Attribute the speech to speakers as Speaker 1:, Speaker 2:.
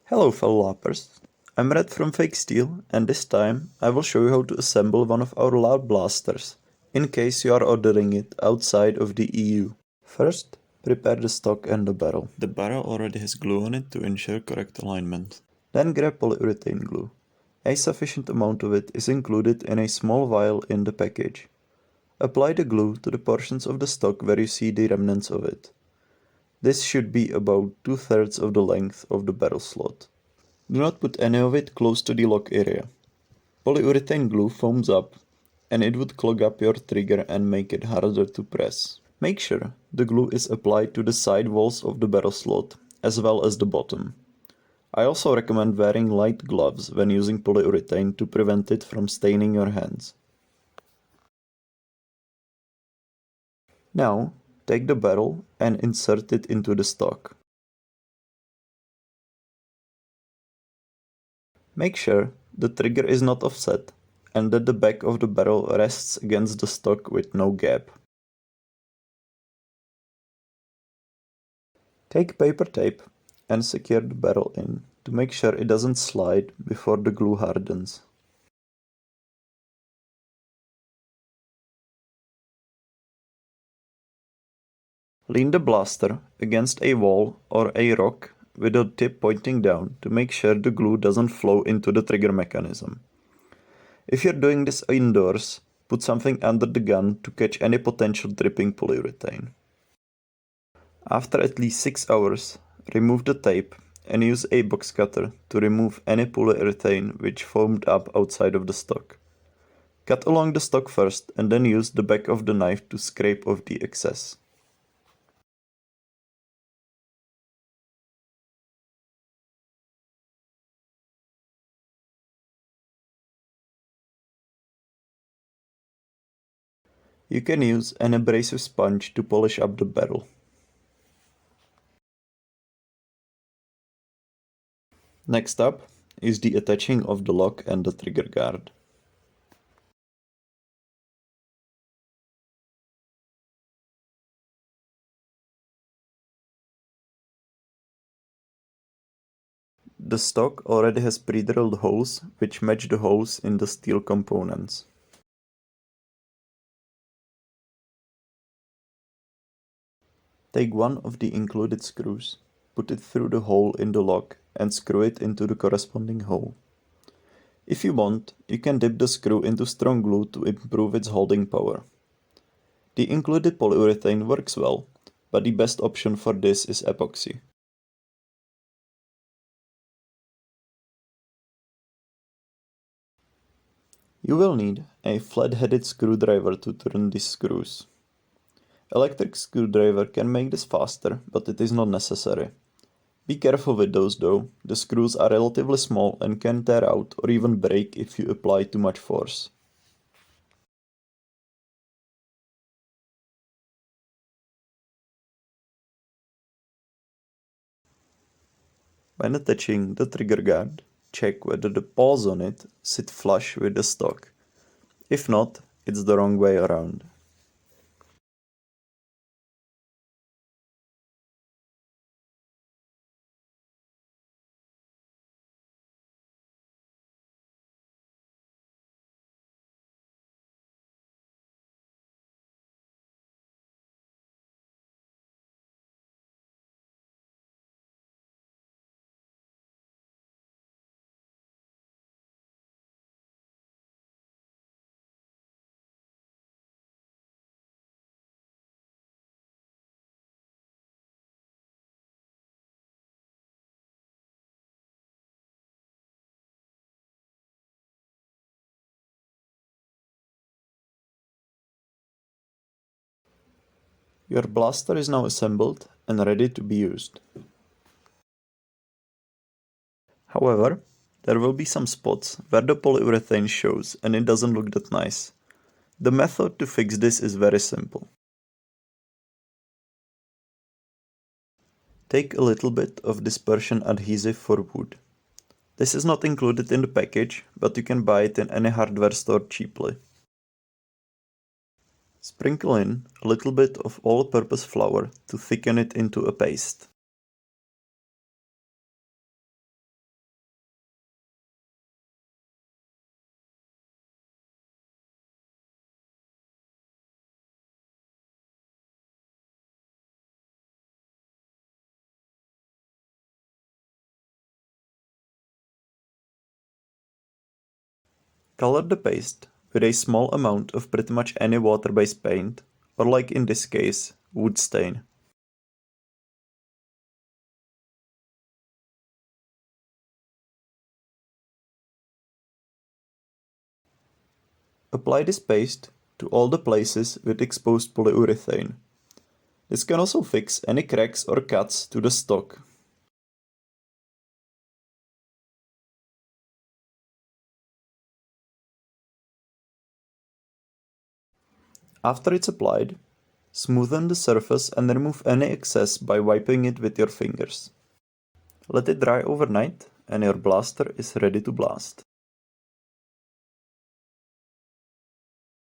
Speaker 1: Hello fellow larpers, I'm Red from FakeSteel, and this time I will show you how to assemble one of our larp blasters, in case you are ordering it outside of the EU. First, prepare the stock and the barrel. The barrel already has glue on it to ensure correct alignment. Then grab polyurethane glue. A sufficient amount of it is included in a small vial in the package. Apply the glue to the portions of the stock where you see the remnants of it. This should be about 2/3 of the length of the barrel slot. Do not put any of it close to the lock area. Polyurethane glue foams up and it would clog up your trigger and make it harder to press. Make sure the glue is applied to the side walls of the barrel slot as well as the bottom. I also recommend wearing light gloves when using polyurethane to prevent it from staining your hands. Now, take the barrel and insert it into the stock. Make sure the trigger is not offset and that the back of the barrel rests against the stock with no gap. Take paper tape and secure the barrel in to make sure it doesn't slide before the glue hardens. Lean the blaster against a wall or a rock with the tip pointing down to make sure the glue doesn't flow into the trigger mechanism. If you're doing this indoors, put something under the gun to catch any potential dripping polyurethane. After at least 6 hours, remove the tape and use a box cutter to remove any polyurethane which foamed up outside of the stock. Cut along the stock first and then use the back of the knife to scrape off the excess. You can use an abrasive sponge to polish up the barrel. Next up is the attaching of the lock and the trigger guard. The stock already has pre-drilled holes which match the holes in the steel components. Take one of the included screws, put it through the hole in the lock and screw it into the corresponding hole. If you want, you can dip the screw into strong glue to improve its holding power. The included polyurethane works well, but the best option for this is epoxy. You will need a flat-headed screwdriver to turn these screws. Electric screwdriver can make this faster, but it is not necessary. Be careful with those though, the screws are relatively small and can tear out or even break if you apply too much force. When attaching the trigger guard, check whether the paws on it sit flush with the stock. If not, it's the wrong way around. Your blaster is now assembled and ready to be used. However, there will be some spots where the polyurethane shows and it doesn't look that nice. The method to fix this is very simple. Take a little bit of dispersion adhesive for wood. This is not included in the package, but you can buy it in any hardware store cheaply. Sprinkle in a little bit of all-purpose flour to thicken it into a paste. Color the paste with a small amount of pretty much any water-based paint, or like in this case, wood stain. Apply this paste to all the places with exposed polyurethane. This can also fix any cracks or cuts to the stock. After it's applied, smoothen the surface and remove any excess by wiping it with your fingers. Let it dry overnight and your blaster is ready to blast.